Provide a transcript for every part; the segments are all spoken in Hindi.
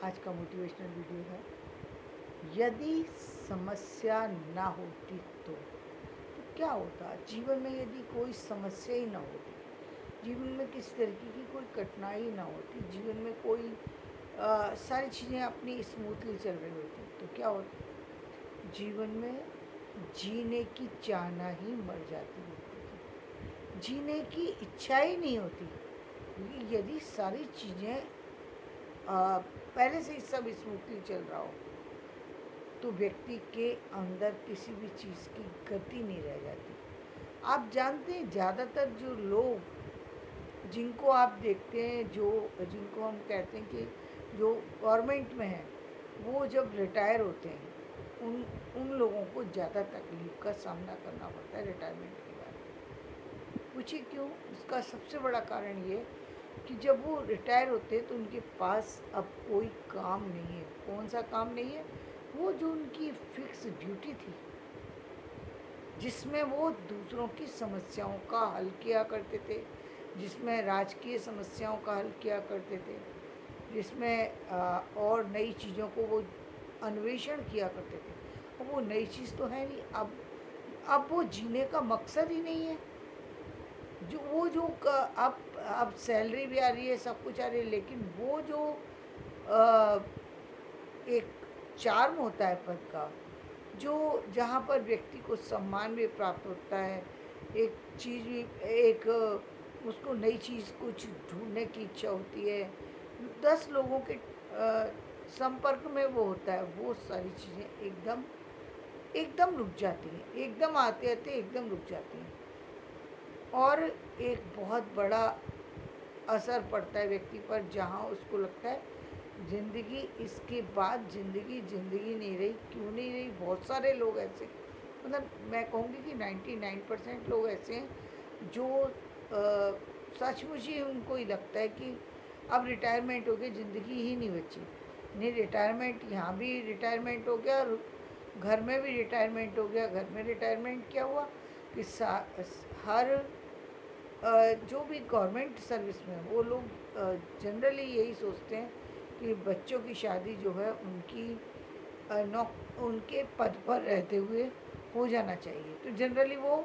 आज का मोटिवेशनल वीडियो है। यदि समस्या ना होती तो क्या होता जीवन में? यदि कोई समस्या ही ना होती, जीवन में किसी तरीके की कोई कठिनाई ना होती, जीवन में कोई सारी चीज़ें अपनी स्मूथली चल रही होती, तो क्या होता? जीवन में जीने की चाहना ही मर जाती व्यक्ति की, जीने की इच्छा ही नहीं होती। क्योंकि यदि सारी चीज़ें पहले से ही सब स्मूथली चल रहा हो तो व्यक्ति के अंदर किसी भी चीज़ की गति नहीं रह जाती। आप जानते हैं ज़्यादातर जो लोग जिनको आप देखते हैं, जो जिनको हम कहते हैं कि जो गवर्नमेंट में हैं, वो जब रिटायर होते हैं उन उन लोगों को ज़्यादा तकलीफ़ का सामना करना पड़ता है रिटायरमेंट के बाद। पूछिए क्यों? इसका सबसे बड़ा कारण ये कि जब वो रिटायर होते हैं तो उनके पास अब कोई काम नहीं है। कौन सा काम नहीं है? वो जो उनकी फिक्स ड्यूटी थी, जिसमें वो दूसरों की समस्याओं का हल किया करते थे, जिसमें राजकीय समस्याओं का हल किया करते थे, जिसमें और नई चीज़ों को वो अन्वेषण किया करते थे। अब वो नई चीज़ तो है नहीं। अब वो जीने का मकसद ही नहीं है। जो वो जो अब सैलरी भी आ रही है, सब कुछ आ रही है, लेकिन वो जो अ, एक चार्म होता है पद का, जो जहाँ पर व्यक्ति को सम्मान भी प्राप्त होता है, एक चीज़ भी एक उसको नई चीज़ कुछ ढूँढने की इच्छा होती है, 10 लोगों के संपर्क में वो होता है, वो सारी चीज़ें एकदम एकदम रुक जाती हैं, एकदम आते-आते एकदम रुक जाती हैं। और एक बहुत बड़ा असर पड़ता है व्यक्ति पर, जहाँ उसको लगता है ज़िंदगी इसके बाद ज़िंदगी नहीं रही। क्यों नहीं रही? बहुत सारे लोग ऐसे, मतलब मैं कहूँगी कि 99% लोग ऐसे हैं जो सचमुच ही उनको ही लगता है कि अब रिटायरमेंट हो गई, ज़िंदगी ही नहीं बची। नहीं, रिटायरमेंट यहाँ भी रिटायरमेंट हो गया और घर में भी रिटायरमेंट हो गया। घर में रिटायरमेंट क्या हुआ कि हर जो भी गवर्नमेंट सर्विस में हैं, वो लोग जनरली यही सोचते हैं कि बच्चों की शादी जो है उनकी उनके पद पर रहते हुए हो जाना चाहिए। तो जनरली वो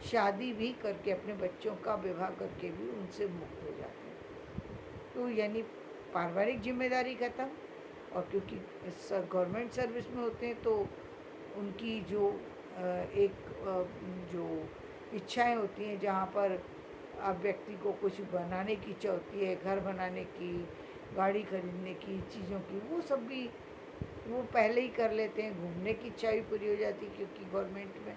शादी भी करके अपने बच्चों का विवाह करके भी उनसे मुक्त हो जाते हैं। तो यानी पारिवारिक जिम्मेदारी ख़त्म। और क्योंकि गवर्नमेंट सर्विस में होते हैं तो उनकी जो जो इच्छाएं होती हैं, जहाँ पर अब व्यक्ति को कुछ बनाने की इच्छा होती है, घर बनाने की, गाड़ी खरीदने की, चीज़ों की, वो सब भी वो पहले ही कर लेते हैं। घूमने की इच्छा भी पूरी हो जाती है, क्योंकि गवर्नमेंट में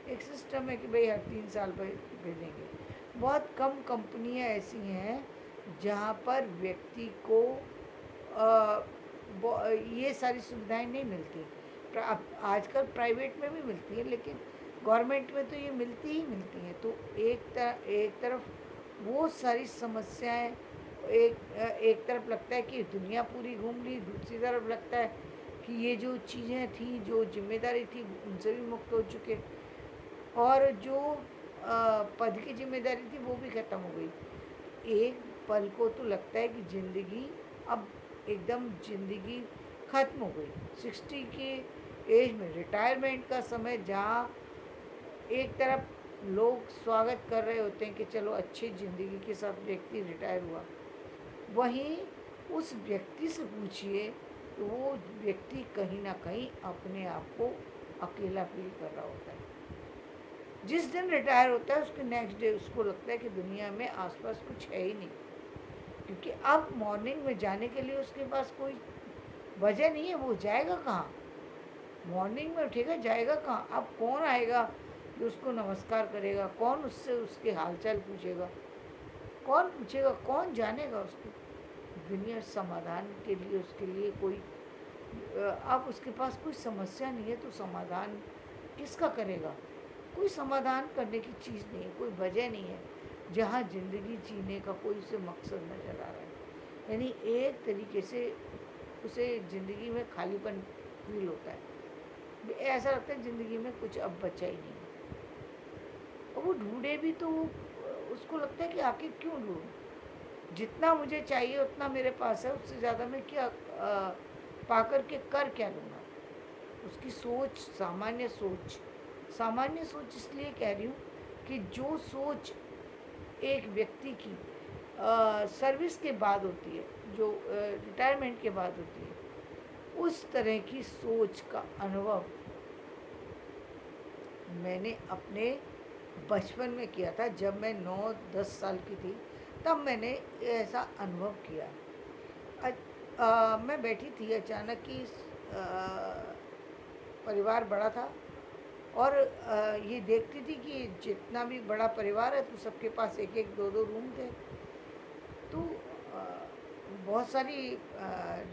एक सिस्टम है कि भाई हर 3 साल पर भेजेंगे। बहुत कम कंपनियां ऐसी हैं जहाँ पर व्यक्ति को ये सारी सुविधाएं नहीं मिलती। अब आजकल प्राइवेट में भी मिलती है, लेकिन गवर्नमेंट में तो ये मिलती ही मिलती हैं। तो एक तरफ वो सारी समस्याएं, एक तरफ लगता है कि दुनिया पूरी घूम ली, दूसरी तरफ लगता है कि ये जो चीज़ें थी, जो जिम्मेदारी थी, उनसे भी मुक्त हो चुके, और जो पद की जिम्मेदारी थी वो भी ख़त्म हो गई। एक पल को तो लगता है कि ज़िंदगी अब एकदम ज़िंदगी ख़त्म हो गई। 60 की एज में रिटायरमेंट का समय, जहाँ एक तरफ लोग स्वागत कर रहे होते हैं कि चलो अच्छी ज़िंदगी के साथ व्यक्ति रिटायर हुआ, वहीं उस व्यक्ति से पूछिए तो वो व्यक्ति कहीं ना कहीं अपने आप को अकेला फील कर रहा होता है। जिस दिन रिटायर होता है उसके नेक्स्ट डे उसको लगता है कि दुनिया में आसपास कुछ है ही नहीं, क्योंकि अब मॉर्निंग में जाने के लिए उसके पास कोई वजह नहीं है। वो जाएगा कहाँ? मॉर्निंग में उठेगा, जाएगा कहाँ? अब कौन आएगा कि उसको नमस्कार करेगा? कौन उससे उसके हालचाल पूछेगा? कौन पूछेगा? कौन जानेगा उसको? दुनिया समाधान के लिए उसके लिए कोई अब उसके पास कोई समस्या नहीं है तो समाधान किसका करेगा? कोई समाधान करने की चीज़ नहीं है, कोई वजह नहीं है, जहाँ ज़िंदगी जीने का कोई उसे मकसद नज़र आ रहा है। यानी एक तरीके से उसे ज़िंदगी में खालीपन फील होता है। ऐसा लगता है ज़िंदगी में कुछ अब बचा ही नहीं है। और वो ढूंढे भी तो उसको लगता है कि आखिर क्यों ढूंढूं? जितना मुझे चाहिए उतना मेरे पास है, उससे ज़्यादा मैं क्या पा कर के कर क्या लूँगा? उसकी सोच, सामान्य सोच इसलिए कह रही हूँ कि जो सोच एक व्यक्ति की सर्विस के बाद होती है, जो रिटायरमेंट के बाद होती है, उस तरह की सोच का अनुभव मैंने अपने बचपन में किया था। जब मैं 9-10 साल की थी, तब मैंने ऐसा अनुभव किया। मैं बैठी थी, अचानक ही परिवार बड़ा था और ये देखती थी कि जितना भी बड़ा परिवार है तो सबके पास एक एक दो दो रूम थे। तो बहुत सारी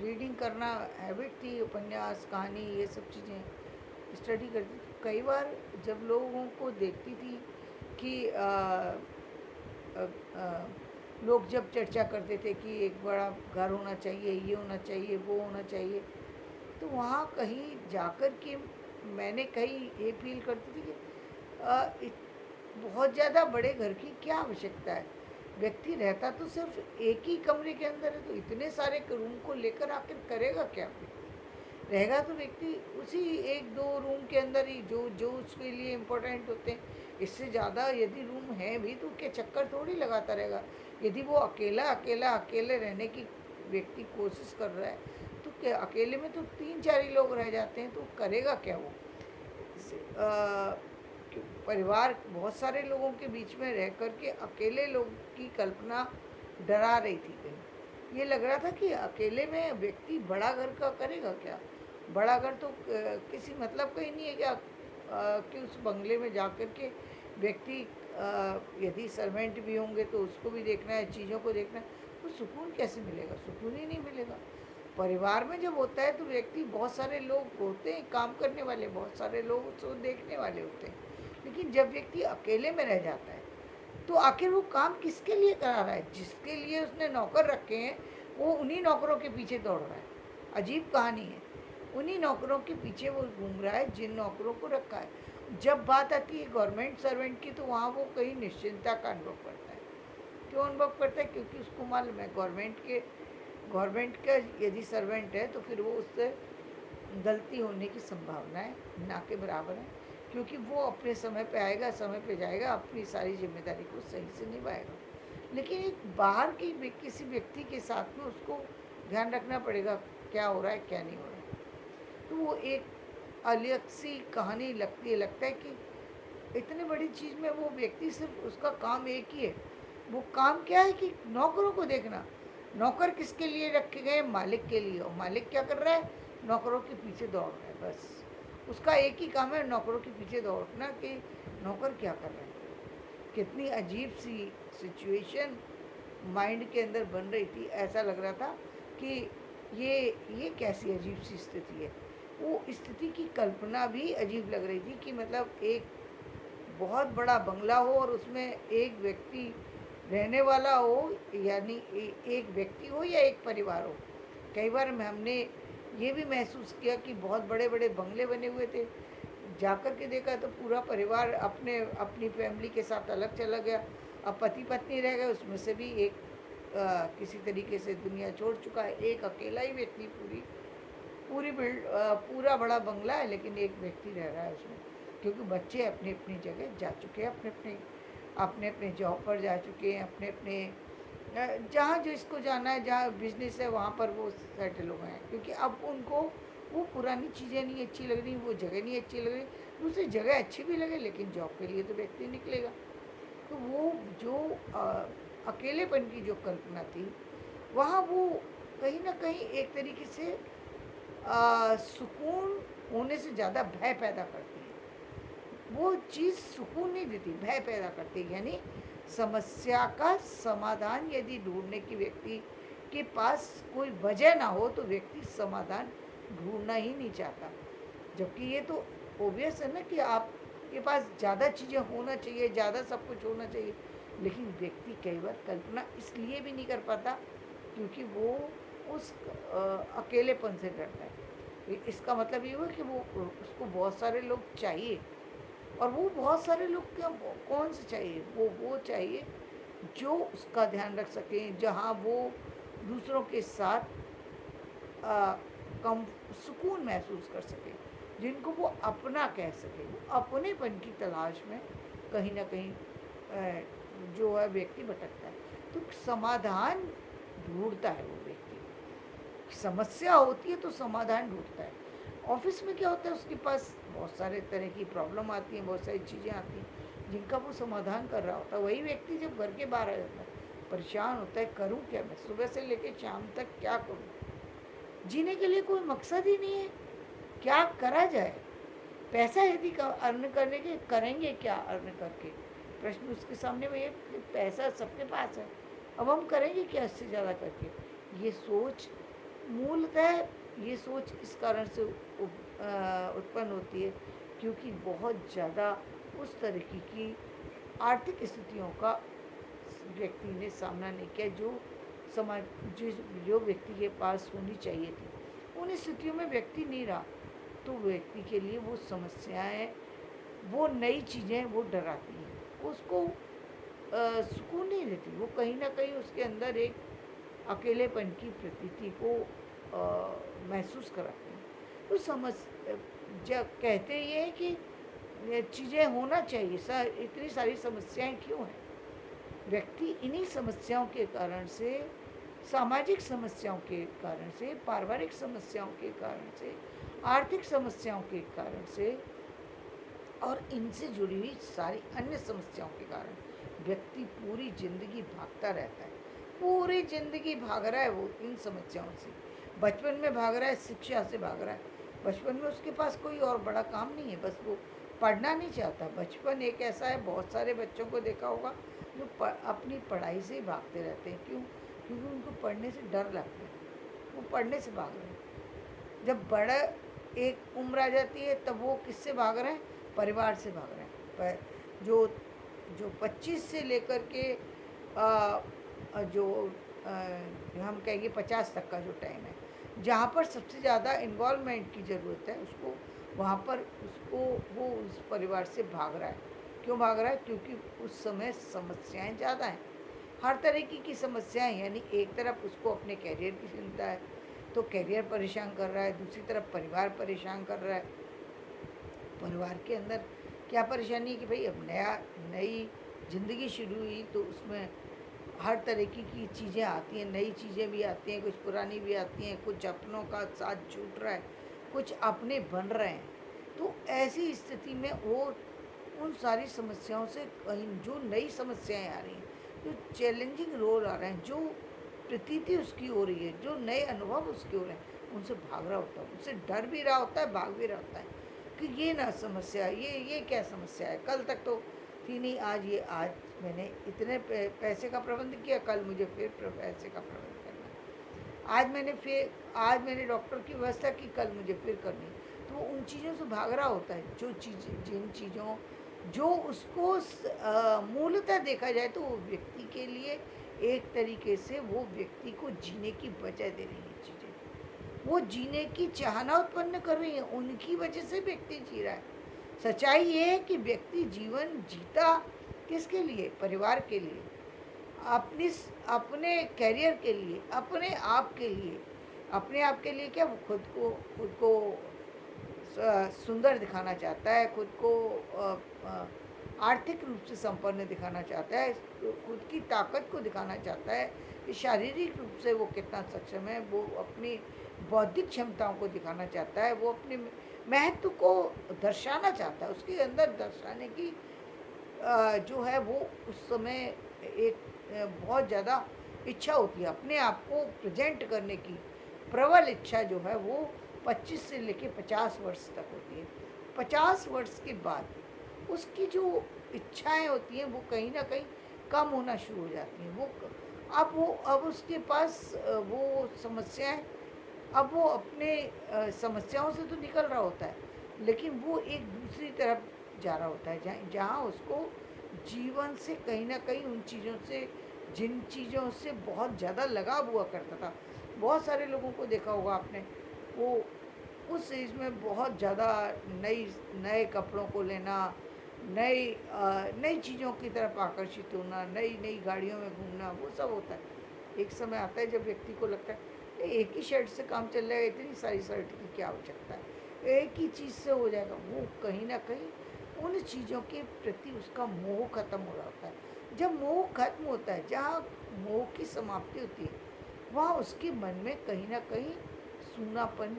रीडिंग करना हैबिट थी, उपन्यास, कहानी, ये सब चीज़ें स्टडी करती थी। कई बार जब लोगों को देखती थी कि अ, अ, लोग जब चर्चा करते थे कि एक बड़ा घर होना चाहिए, ये होना चाहिए, वो होना चाहिए, तो वहाँ कहीं जाकर के मैंने कहीं ये फील करती थी कि बहुत ज़्यादा बड़े घर की क्या आवश्यकता है? व्यक्ति रहता तो सिर्फ एक ही कमरे के अंदर है, तो इतने सारे रूम को लेकर आखिर करेगा क्या व्यक्ति? रहेगा तो व्यक्ति उसी एक दो रूम के अंदर ही, जो जो उसके लिए इम्पोर्टेंट होते हैं। इससे ज़्यादा यदि रूम है भी तो क्या चक्कर थोड़ी लगाता रहेगा। यदि वो अकेले रहने की व्यक्ति कोशिश कर रहा है, तो क्या अकेले में तो 3-4 ही लोग रह जाते हैं, तो करेगा क्या वो? परिवार बहुत सारे लोगों के बीच में रह कर के अकेले लोग की कल्पना डरा रही थी कहीं। ये लग रहा था कि अकेले में व्यक्ति बड़ा घर का करेगा क्या? बड़ा घर तो किसी मतलब का ही नहीं है क्या, कि उस बंगले में जा कर के व्यक्ति, यदि सर्वेंट भी होंगे तो उसको भी देखना है, चीज़ों को देखना है, तो सुकून कैसे मिलेगा? सुकून ही नहीं मिलेगा। परिवार में जब होता है तो व्यक्ति, बहुत सारे लोग होते हैं काम करने वाले, बहुत सारे लोग उसको देखने वाले होते हैं। लेकिन जब व्यक्ति अकेले में रह जाता है, तो आखिर वो काम किसके लिए करा रहा है? जिसके लिए उसने नौकर रखे हैं, वो उन्हीं नौकरों के पीछे दौड़ रहा है। अजीब कहानी है। उन्हीं नौकरों के पीछे वो घूम रहा है जिन नौकरों को रखा है। जब बात आती है गवर्नमेंट सर्वेंट की, तो वहाँ वो कहीं निश्चिंतता का अनुभव करता है। क्यों अनुभव करता है? क्योंकि उसको मालूम है गवर्नमेंट का यदि सर्वेंट है तो फिर वो उससे गलती होने की संभावनाएं ना के बराबर है, क्योंकि वो अपने समय पे आएगा, समय पे जाएगा, अपनी सारी जिम्मेदारी को सही से निभाएगा। लेकिन एक बाहर की किसी व्यक्ति के साथ में उसको ध्यान रखना पड़ेगा क्या हो रहा है, क्या नहीं हो रहा है। तो वो एक अलग सी कहानी लगता है कि इतनी बड़ी चीज़ में वो व्यक्ति, सिर्फ उसका काम एक ही है। वो काम क्या है कि नौकरों को देखना। नौकर किसके लिए रखे गए? मालिक के लिए। और मालिक क्या कर रहा है? नौकरों के पीछे दौड़ रहा है, बस। उसका एक ही काम है, नौकरों के पीछे दौड़ना, कि नौकर क्या कर रहे हैं। कितनी अजीब सी सिचुएशन माइंड के अंदर बन रही थी। ऐसा लग रहा था कि ये कैसी अजीब सी स्थिति है। वो स्थिति की कल्पना भी अजीब लग रही थी कि मतलब एक बहुत बड़ा बंगला हो और उसमें एक व्यक्ति रहने वाला हो, यानी एक व्यक्ति हो या एक परिवार हो। कई बार हमने ये भी महसूस किया कि बहुत बड़े बड़े बंगले बने हुए थे, जाकर के देखा तो पूरा परिवार अपनी फैमिली के साथ अलग चला गया। अब पति पत्नी रह गए, उसमें से भी एक किसी तरीके से दुनिया छोड़ चुका है। एक अकेला ही व्यक्ति पूरा बड़ा बंगला है, लेकिन एक व्यक्ति रह रहा है उसमें, क्योंकि बच्चे अपनी अपनी जगह जा चुके हैं, अपने अपने जॉब पर जा चुके हैं, अपने अपने जहाँ जिसको जाना है, जहाँ बिजनेस है वहाँ पर वो सेटल हो गए हैं। क्योंकि अब उनको वो पुरानी चीज़ें नहीं अच्छी लग रही, वो जगह नहीं अच्छी लग रही। दूसरी जगह अच्छी भी लगे, लेकिन जॉब के लिए तो व्यक्ति निकलेगा। तो वो जो अकेलेपन की जो कल्पना थी, वहाँ वो कहीं ना कहीं एक तरीके से सुकून होने से ज़्यादा भय पैदा करती है। वो चीज़ सुकून नहीं देती, भय पैदा करती है। यानी समस्या का समाधान यदि ढूंढने की व्यक्ति के पास कोई वजह ना हो, तो व्यक्ति समाधान ढूंढना ही नहीं चाहता। जबकि ये तो ओबियस है ना कि आपके पास ज़्यादा चीज़ें होना चाहिए, ज़्यादा सब कुछ होना चाहिए। लेकिन व्यक्ति कई बार कल्पना इसलिए भी नहीं कर पाता क्योंकि वो उस अकेलेपन से डरता है। इसका मतलब ये हुआ कि वो उसको बहुत सारे लोग चाहिए, और वो बहुत सारे लोग क्या, कौन से चाहिए? वो चाहिए जो उसका ध्यान रख सकें, जहाँ वो दूसरों के साथ कम सुकून महसूस कर सके, जिनको वो अपना कह सके। वो अपनेपन की तलाश में कहीं न कहीं जो है व्यक्ति भटकता है। तो समाधान ढूँढता है वो व्यक्ति। समस्या होती है तो समाधान ढूँढता है। ऑफ़िस में क्या होता है, उसके पास बहुत सारे तरह की प्रॉब्लम आती हैं, बहुत सारी चीज़ें आती हैं जिनका वो समाधान कर रहा होता है। वही व्यक्ति जब घर के बाहर आ जाता है, परेशान होता है, करूँ क्या मैं? सुबह से लेके शाम तक क्या करूँ? जीने के लिए कोई मकसद ही नहीं है, क्या करा जाए? पैसा यदि अर्न करने के करेंगे क्या अर्न करके? प्रश्न उसके सामने वही है कि पैसा सबके पास है, अब हम करेंगे क्या इससे ज़्यादा करके? ये सोच मूलतः ये सोच इस कारण से उत्पन्न होती है क्योंकि बहुत ज़्यादा उस तरीके की आर्थिक स्थितियों का व्यक्ति ने सामना नहीं किया जो समाज जिस जो व्यक्ति के पास होनी चाहिए थी। उन स्थितियों में व्यक्ति नहीं रहा, तो व्यक्ति के लिए वो समस्याएं, वो नई चीज़ें वो डराती हैं, उसको सुकून नहीं देती। वो कहीं ना कहीं उसके अंदर एक अकेलेपन की प्रतीति को महसूस कराते हैं। तो जब कहते ये हैं कि ये चीज़ें होना चाहिए, इतनी सारी समस्याएं क्यों हैं? व्यक्ति इन्हीं समस्याओं के कारण से, सामाजिक समस्याओं के कारण से, पारिवारिक समस्याओं के कारण से, आर्थिक समस्याओं के कारण से और इनसे जुड़ी हुई सारी अन्य समस्याओं के कारण व्यक्ति पूरी ज़िंदगी भागता रहता है। पूरी ज़िंदगी भाग रहा है वो इन समस्याओं से। बचपन में भाग रहा है, शिक्षा से भाग रहा है। बचपन में उसके पास कोई और बड़ा काम नहीं है, बस वो पढ़ना नहीं चाहता। बचपन एक ऐसा है, बहुत सारे बच्चों को देखा होगा जो अपनी पढ़ाई से ही भागते रहते हैं। क्यों? क्योंकि उनको पढ़ने से डर लगता है, वो पढ़ने से भाग रहे हैं। जब बड़ा एक उम्र आ जाती है तब वो किससे भाग रहे हैं? परिवार से भाग रहे हैं। पर जो जो 25 से लेकर के जो हम कहेंगे 50 तक का जो टाइम है, जहाँ पर सबसे ज़्यादा इन्वॉल्वमेंट की ज़रूरत है उसको, वहाँ पर उसको वो उस परिवार से भाग रहा है। क्यों भाग रहा है? क्योंकि उस समय समस्याएं ज़्यादा हैं, हर तरीके की समस्याएं। यानी एक तरफ उसको अपने कैरियर की चिंता है, तो कैरियर परेशान कर रहा है, दूसरी तरफ परिवार परेशान कर रहा है। परिवार के अंदर क्या परेशानी है कि भाई अब नई ज़िंदगी शुरू हुई तो उसमें हर तरीके की चीज़ें आती हैं, नई चीज़ें भी आती हैं, कुछ पुरानी भी आती हैं, कुछ अपनों का साथ छूट रहा है, कुछ अपने बन रहे हैं। तो ऐसी स्थिति में वो उन सारी समस्याओं से कहीं जो नई समस्याएं आ रही हैं, जो चैलेंजिंग रोल आ रहे हैं, जो प्रतीति उसकी हो रही है, जो नए अनुभव उसके हो रहे हैं, उनसे भाग रहा होता है, उनसे डर भी रहा होता है, भाग भी रहा होता है कि ये ना समस्या, ये क्या समस्या है? कल तक तो थी नहीं, आज मैंने इतने पैसे का प्रबंध किया, कल मुझे फिर पैसे का प्रबंध करना है। आज मैंने डॉक्टर की व्यवस्था की, कल मुझे फिर करनी है। तो वो उन चीज़ों से भाग रहा होता है, जिन चीज़ों जो उसको मूलतः देखा जाए तो वो व्यक्ति के लिए एक तरीके से वो व्यक्ति को जीने की वजह दे रही है चीज़ें, वो जीने की चाहना उत्पन्न कर रही है, उनकी वजह से व्यक्ति जी रहा है। सच्चाई ये है कि व्यक्ति जीवन जीता किसके लिए? परिवार के लिए, अपने करियर के लिए, अपने आप के लिए। अपने आप के लिए क्या? वो खुद को सुंदर दिखाना चाहता है, खुद को आर्थिक रूप से संपन्न दिखाना चाहता है, खुद की ताकत को दिखाना चाहता है कि शारीरिक रूप से वो कितना सक्षम है, वो अपनी बौद्धिक क्षमताओं को दिखाना चाहता है, वो अपने महत्व को दर्शाना चाहता है। उसके अंदर दर्शाने की जो है वो उस समय एक बहुत ज़्यादा इच्छा होती है, अपने आप को प्रेजेंट करने की प्रबल इच्छा जो है वो 25 से लेके 50 वर्ष तक होती है। 50 वर्ष के बाद उसकी जो इच्छाएं होती हैं वो कहीं ना कहीं कम होना शुरू हो जाती हैं। अब उसके पास वो समस्याएं, अब वो अपने समस्याओं से तो निकल रहा होता है, लेकिन वो एक दूसरी तरफ जा रहा होता है, जहाँ उसको जीवन से कहीं ना कहीं उन चीज़ों से, जिन चीज़ों से बहुत ज़्यादा लगाव हुआ करता था। बहुत सारे लोगों को देखा होगा आपने, वो उस एज में बहुत ज़्यादा नए कपड़ों को लेना, नई चीज़ों की तरफ आकर्षित होना, नई नई गाड़ियों में घूमना, वो सब होता है। एक समय आता है जब व्यक्ति को लगता है एक ही शर्ट से काम चल जाएगा, इतनी सारी शर्ट की क्या आवश्यकता है, एक ही चीज़ से हो जाएगा। वो कहीं ना कहीं उन चीज़ों के प्रति उसका मोह खत्म हो रहा होता है। जब मोह खत्म होता है, जहाँ मोह की समाप्ति होती है, वहाँ उसके मन में कहीं ना कहीं सूनापन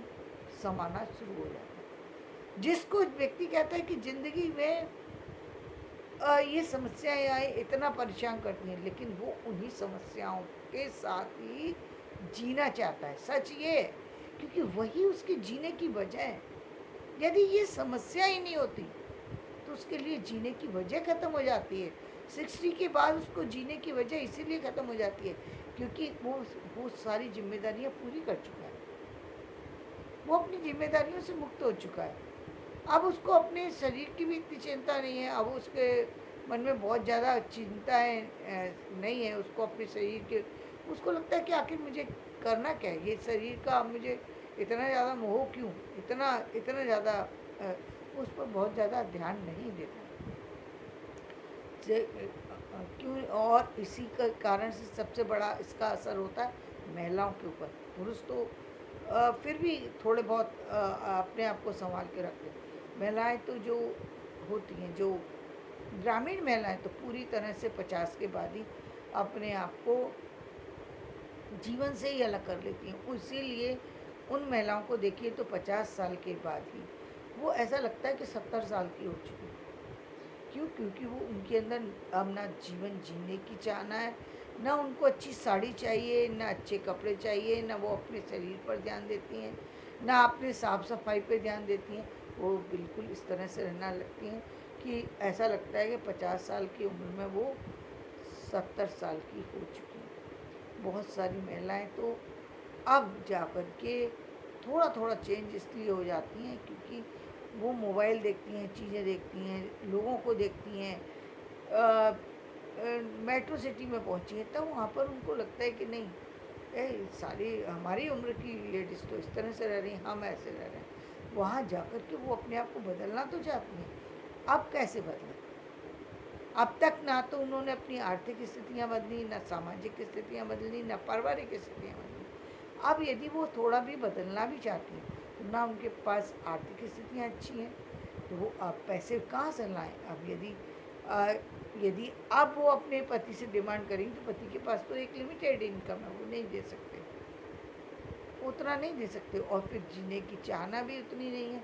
समाना शुरू हो जाता है। जिसको व्यक्ति कहता है कि ज़िंदगी में ये समस्याएं आए इतना परेशान करती हैं, लेकिन वो उन्हीं समस्याओं के साथ ही जीना चाहता है। सच ये है, क्योंकि वही उसके जीने की वजह है। यदि ये समस्या ही नहीं होती तो उसके लिए जीने की वजह ख़त्म हो जाती है। 60 के बाद उसको जीने की वजह इसीलिए ख़त्म हो जाती है क्योंकि वो सारी जिम्मेदारियां पूरी कर चुका है, वो अपनी जिम्मेदारियों से मुक्त हो चुका है। अब उसको अपने शरीर की भी इतनी चिंता नहीं है, अब उसके मन में बहुत ज़्यादा चिंताएँ नहीं है उसको अपने शरीर के। उसको लगता है कि आखिर मुझे करना क्या है, ये शरीर का मुझे इतना ज़्यादा मोह क्यों, इतना इतना ज़्यादा अ, उस पर बहुत ज़्यादा ध्यान नहीं देता क्यों। और इसी का कारण से सबसे बड़ा इसका असर होता है महिलाओं के ऊपर। पुरुष तो फिर भी थोड़े बहुत अपने आप को संभाल के रखते हैं। महिलाएं तो जो होती हैं, जो ग्रामीण महिलाएं, तो पूरी तरह से 50 के बाद ही अपने आप को जीवन से ही अलग कर लेती हैं। इसीलिए उन महिलाओं को देखिए तो 50 साल के बाद ही वो ऐसा लगता है कि 70 साल की हो चुकी है। क्यों? क्योंकि वो उनके अंदर अब ना जीवन जीने की चाहना है, ना उनको अच्छी साड़ी चाहिए, ना अच्छे कपड़े चाहिए, ना वो अपने शरीर पर ध्यान देती हैं, ना अपने साफ सफाई पे ध्यान देती हैं। वो बिल्कुल इस तरह से रहना लगती हैं कि ऐसा लगता है कि 50 साल की उम्र में वो 70 साल की हो चुकी हैं। बहुत सारी महिलाएं तो अब जा कर के थोड़ा थोड़ा चेंज इसलिए हो जाती हैं क्योंकि वो मोबाइल देखती हैं, चीज़ें देखती हैं, लोगों को देखती हैं, मेट्रो सिटी में पहुंची हैं, तब वहाँ पर उनको लगता है कि नहीं, सारी हमारी उम्र की लेडीज़ तो इस तरह से रह रही हैं, हम ऐसे रह रहे हैं। वहाँ जाकर के वो अपने आप को बदलना तो चाहती हैं। अब कैसे बदलें? अब तक ना तो उन्होंने अपनी आर्थिक स्थितियाँ बदली, ना सामाजिक स्थितियाँ बदली, ना पारिवारिक स्थितियाँ बदली। अब यदि वो थोड़ा भी बदलना भी चाहती हैं, तो ना उनके पास आर्थिक स्थितियाँ अच्छी हैं, तो वो अब पैसे कहाँ से लाएँ? अब यदि अब वो अपने पति से डिमांड करेंगी, तो पति के पास तो एक लिमिटेड इनकम है, वो नहीं दे सकते, उतना नहीं दे सकते, और फिर जीने की चाहना भी उतनी नहीं है,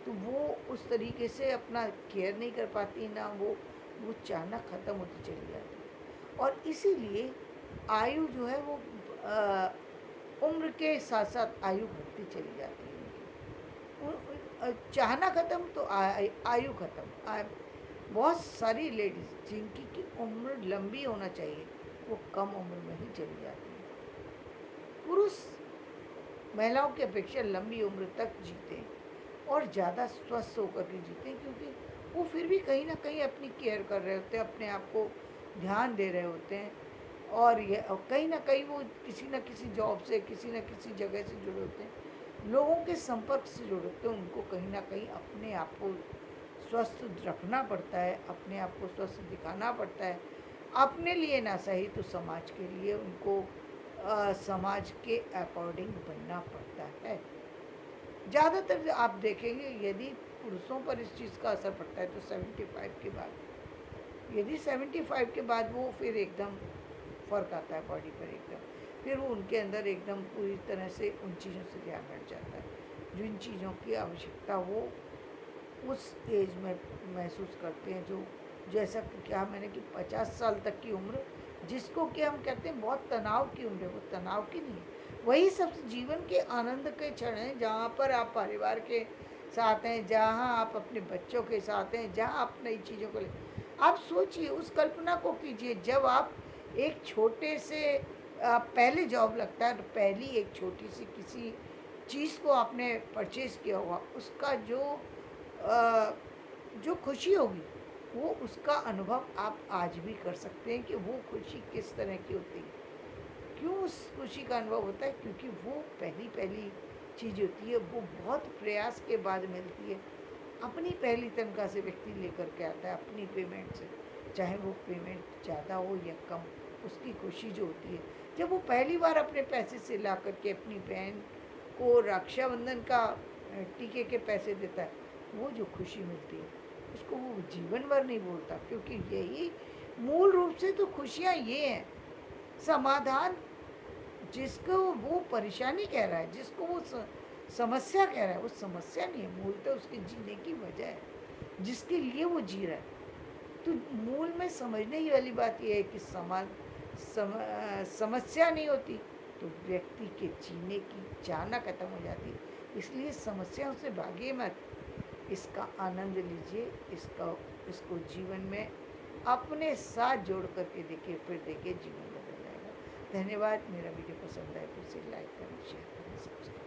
तो वो उस तरीके से अपना केयर नहीं कर पाती, ना वो चाहना ख़त्म होती चली जाती है। और इसीलिए आयु जो है वो उम्र के साथ साथ आयु घटती चली जाती है चाहना ख़त्म तो आयु ख़त्म। बहुत सारी लेडीज़ जिनकी की उम्र लंबी होना चाहिए, वो कम उम्र में ही चली जाती हैं। पुरुष महिलाओं की अपेक्षा लंबी उम्र तक जीते हैं और ज़्यादा स्वस्थ होकर के जीते हैं, क्योंकि वो फिर भी कहीं ना कहीं अपनी केयर कर रहे होते हैं, अपने आप को ध्यान दे रहे होते हैं, और कहीं ना कहीं वो किसी न किसी जॉब से, किसी न किसी जगह से जुड़े होते हैं, लोगों के संपर्क से जुड़े होते हैं। उनको कहीं ना कहीं अपने आप को स्वस्थ रखना पड़ता है, अपने आप को स्वस्थ दिखाना पड़ता है, अपने लिए ना सही तो समाज के लिए उनको समाज के अकॉर्डिंग बनना पड़ता है। ज़्यादातर आप देखेंगे यदि पुरुषों पर इस चीज़ का असर पड़ता है तो 75 के बाद, यदि 75 के बाद वो फिर एकदम फ़र्क आता है बॉडी पर एकदम, फिर वो उनके अंदर एकदम पूरी तरह से उन चीज़ों से ध्यान हट जाता है, जो इन चीज़ों की आवश्यकता वो उस एज में महसूस करते हैं। जो जैसा कि कहा मैंने कि 50 साल तक की उम्र, जिसको कि हम कहते हैं बहुत तनाव की उम्र है, वो तनाव की नहीं है। वही सब जीवन के आनंद के क्षण हैं, जहाँ पर आप परिवार के साथ हैं, जहाँ आप अपने बच्चों के साथ हैं, जहाँ आप नई चीज़ों को ले। आप सोचिए, उस कल्पना को कीजिए जब आप एक छोटे से पहले जॉब लगता है, तो पहली एक छोटी सी किसी चीज़ को आपने परचेज़ किया होगा, उसका जो खुशी होगी, वो उसका अनुभव आप आज भी कर सकते हैं कि वो खुशी किस तरह की होती है। क्यों उस खुशी का अनुभव होता है? क्योंकि वो पहली पहली चीज़ होती है, वो बहुत प्रयास के बाद मिलती है। अपनी पहली तनख्वाह से व्यक्ति लेकर के आता है, अपनी पेमेंट से, चाहे वो पेमेंट ज़्यादा हो या कम, उसकी खुशी जो होती है। जब वो पहली बार अपने पैसे से ला करके अपनी बहन को रक्षाबंधन का टीके के पैसे देता है, वो जो खुशी मिलती है उसको वो जीवन भर नहीं भूलता, क्योंकि यही मूल रूप से तो खुशियाँ ये हैं। समाधान जिसको वो परेशानी कह रहा है, जिसको वो समस्या कह रहा है, वो समस्या नहीं है, मूल तो उसके जीने की वजह है जिसके लिए वो जी रहा है। तो मूल में समझने ही वाली बात यह है कि समस्या नहीं होती तो व्यक्ति के जीने की चाहना खत्म हो जाती है। इसलिए समस्याओं से भागिए मत, इसका आनंद लीजिए, इसको जीवन में अपने साथ जोड़ करके देखिए, फिर देखिए जीवन बदल जाएगा। धन्यवाद। मेरा वीडियो पसंद आए तो इसे लाइक करें, शेयर करें, सब्सक्राइब